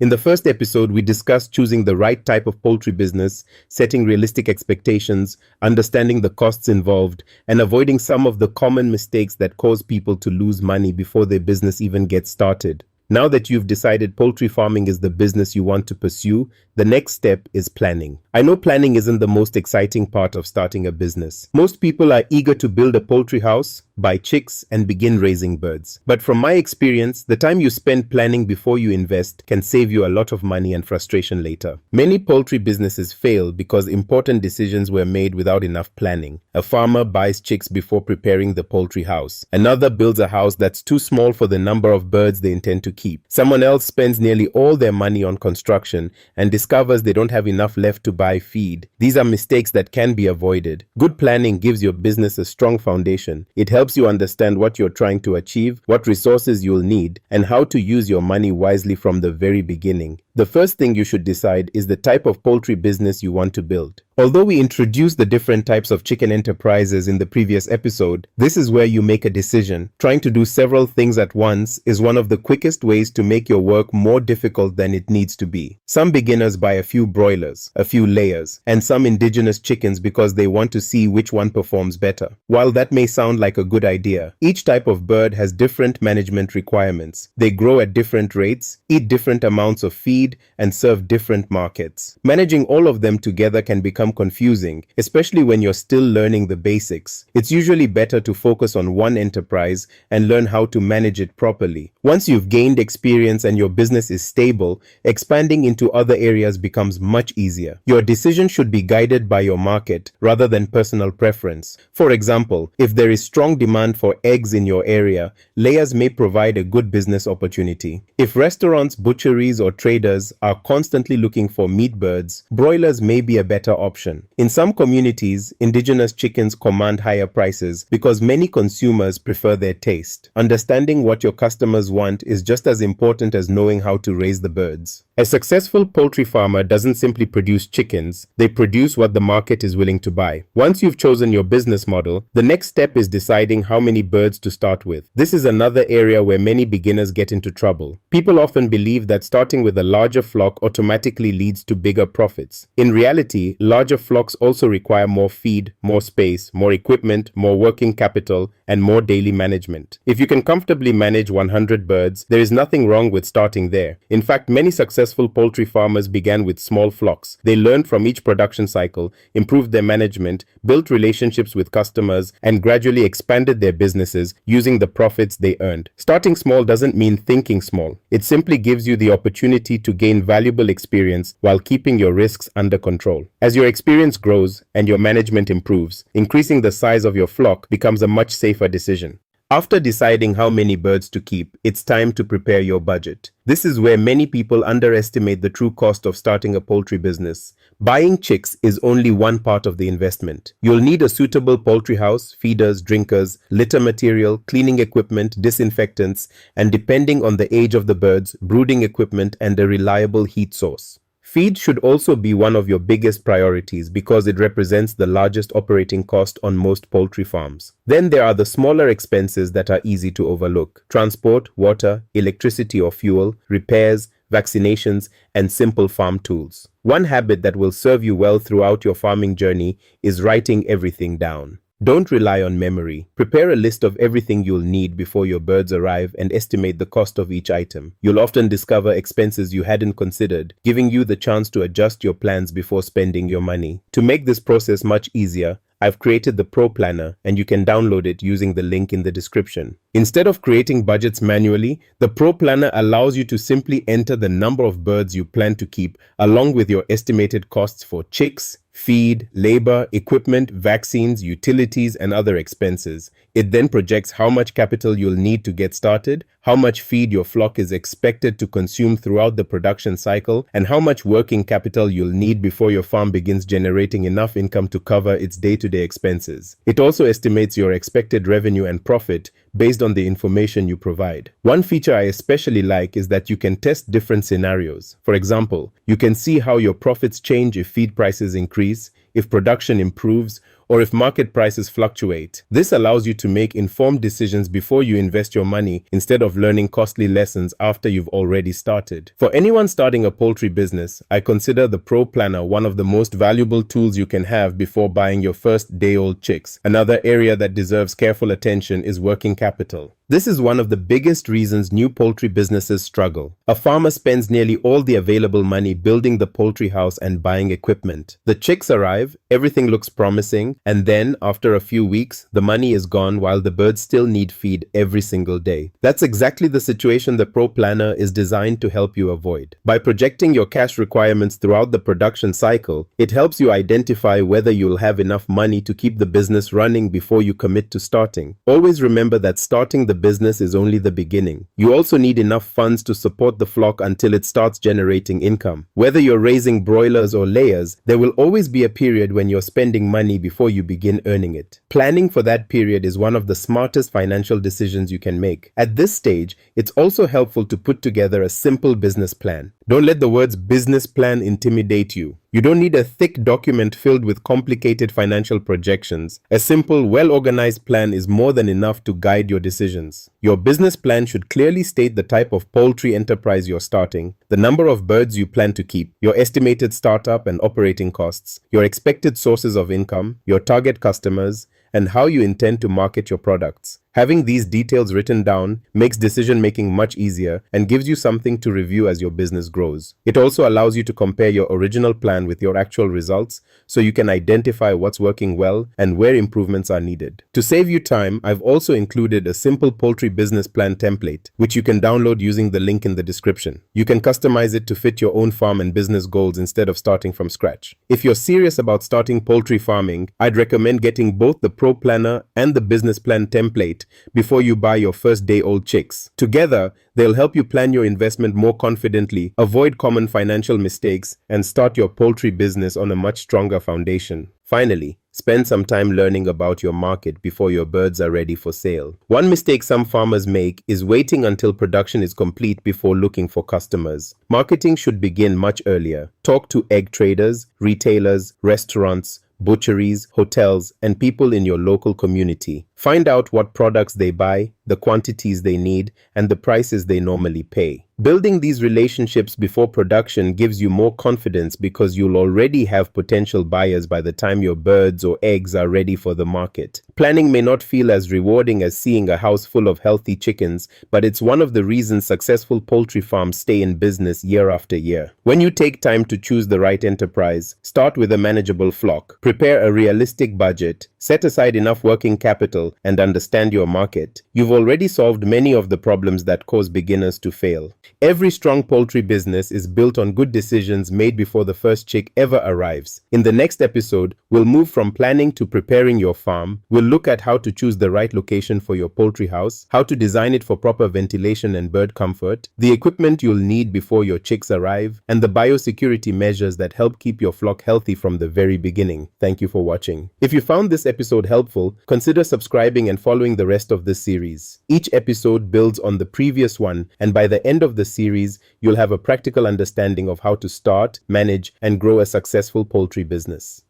In the first episode, we discussed choosing the right type of poultry business, setting realistic expectations, understanding the costs involved, and avoiding some of the common mistakes that cause people to lose money before their business even gets started. Now that you've decided poultry farming is the business you want to pursue, the next step is planning. I know planning isn't the most exciting part of starting a business. Most people are eager to build a poultry house, buy chicks, and begin raising birds. But from my experience, the time you spend planning before you invest can save you a lot of money and frustration later. Many poultry businesses fail because important decisions were made without enough planning. A farmer buys chicks before preparing the poultry house. Another builds a house that's too small for the number of birds they intend to keep. Someone else spends nearly all their money on construction and discovers they don't have enough left to buy feed. These are mistakes that can be avoided. Good planning gives your business a strong foundation. It helps you understand what you're trying to achieve, what resources you'll need, and how to use your money wisely from the very beginning. The first thing you should decide is the type of poultry business you want to build. Although we introduced the different types of chicken enterprises in the previous episode, this is where you make a decision. Trying to do several things at once is one of the quickest ways to make your work more difficult than it needs to be. Some beginners buy a few broilers, a few layers, and some indigenous chickens because they want to see which one performs better. While that may sound like a good idea, each type of bird has different management requirements. They grow at different rates, eat different amounts of feed, and serve different markets. Managing all of them together can become confusing, especially when you're still learning the basics. It's usually better to focus on one enterprise and learn how to manage it properly. Once you've gained experience and your business is stable, expanding into other areas becomes much easier. Your decision should be guided by your market rather than personal preference. For example, if there is strong demand for eggs in your area, layers may provide a good business opportunity. If restaurants, butcheries, or traders are constantly looking for meat birds, broilers may be a better option. In some communities, indigenous chickens command higher prices because many consumers prefer their taste. Understanding what your customers want is just as important as knowing how to raise the birds. A successful poultry farmer doesn't simply produce chickens, they produce what the market is willing to buy. Once you've chosen your business model, the next step is deciding how many birds to start with. This is another area where many beginners get into trouble. People often believe that starting with a larger flock automatically leads to bigger profits. In reality, larger flocks also require more feed, more space, more equipment, more working capital, and more daily management. If you can comfortably manage 100 birds, there is nothing wrong with starting there. In fact, many successful poultry farmers began with small flocks. They learned from each production cycle, improved their management, built relationships with customers, and gradually expanded their businesses using the profits they earned. Starting small doesn't mean thinking small. It simply gives you the opportunity to gain valuable experience while keeping your risks under control. As your experience grows and your management improves, increasing the size of your flock becomes a much safer decision. After deciding how many birds to keep, it's time to prepare your budget. This is where many people underestimate the true cost of starting a poultry business. Buying chicks is only one part of the investment. You'll need a suitable poultry house, feeders, drinkers, litter material, cleaning equipment, disinfectants, and depending on the age of the birds, brooding equipment and a reliable heat source. Feed should also be one of your biggest priorities because it represents the largest operating cost on most poultry farms. Then there are the smaller expenses that are easy to overlook: transport, water, electricity or fuel, repairs, vaccinations, and simple farm tools. One habit that will serve you well throughout your farming journey is writing everything down. Don't rely on memory. Prepare a list of everything you'll need before your birds arrive and estimate the cost of each item. You'll often discover expenses you hadn't considered, giving you the chance to adjust your plans before spending your money. To make this process much easier, I've created the Pro Planner, and you can download it using the link in the description. Instead of creating budgets manually, the Pro Planner allows you to simply enter the number of birds you plan to keep along with your estimated costs for chicks, feed, labor, equipment, vaccines, utilities, and other expenses. It then projects how much capital you'll need to get started, how much feed your flock is expected to consume throughout the production cycle, and how much working capital you'll need before your farm begins generating enough income to cover its day-to-day expenses. It also estimates your expected revenue and profit based on the information you provide. One feature I especially like is that you can test different scenarios. For example, you can see how your profits change if feed prices increase, if production improves, or if market prices fluctuate. This allows you to make informed decisions before you invest your money instead of learning costly lessons after you've already started. For anyone starting a poultry business, I consider the Pro Planner one of the most valuable tools you can have before buying your first day-old chicks. Another area that deserves careful attention is working capital. This is one of the biggest reasons new poultry businesses struggle. A farmer spends nearly all the available money building the poultry house and buying equipment. The chicks arrive, everything looks promising, and then, after a few weeks, the money is gone while the birds still need feed every single day. That's exactly the situation the Pro Planner is designed to help you avoid. By projecting your cash requirements throughout the production cycle, it helps you identify whether you'll have enough money to keep the business running before you commit to starting. Always remember that starting the business is only the beginning. You also need enough funds to support the flock until it starts generating income. Whether you're raising broilers or layers, there will always be a period when you're spending money before you begin earning it. Planning for that period is one of the smartest financial decisions you can make. At this stage, it's also helpful to put together a simple business plan. Don't let the words business plan intimidate you. You don't need a thick document filled with complicated financial projections. A simple, well-organized plan is more than enough to guide your decisions. Your business plan should clearly state the type of poultry enterprise you're starting, the number of birds you plan to keep, your estimated startup and operating costs, your expected sources of income, your target customers, and how you intend to market your products. Having these details written down makes decision-making much easier and gives you something to review as your business grows. It also allows you to compare your original plan with your actual results so you can identify what's working well and where improvements are needed. To save you time, I've also included a simple poultry business plan template, which you can download using the link in the description. You can customize it to fit your own farm and business goals instead of starting from scratch. If you're serious about starting poultry farming, I'd recommend getting both the Pro Planner and the business plan template before you buy your first day-old chicks. Together, they'll help you plan your investment more confidently, avoid common financial mistakes, and start your poultry business on a much stronger foundation. Finally, spend some time learning about your market before your birds are ready for sale. One mistake some farmers make is waiting until production is complete before looking for customers. Marketing should begin much earlier. Talk to egg traders, retailers, restaurants, butcheries, hotels, and people in your local community. Find out what products they buy, the quantities they need, and the prices they normally pay. Building these relationships before production gives you more confidence because you'll already have potential buyers by the time your birds or eggs are ready for the market. Planning may not feel as rewarding as seeing a house full of healthy chickens, but it's one of the reasons successful poultry farms stay in business year after year. When you take time to choose the right enterprise, start with a manageable flock, prepare a realistic budget, set aside enough working capital, and understand your market, you've already solved many of the problems that cause beginners to fail. Every strong poultry business is built on good decisions made before the first chick ever arrives. In the next episode, we'll move from planning to preparing your farm. We'll look at how to choose the right location for your poultry house, how to design it for proper ventilation and bird comfort, the equipment you'll need before your chicks arrive, and the biosecurity measures that help keep your flock healthy from the very beginning. Thank you for watching. If you found this episode helpful, consider subscribing and following the rest of this series. Each episode builds on the previous one, and by the end of the series, you'll have a practical understanding of how to start, manage, and grow a successful poultry business.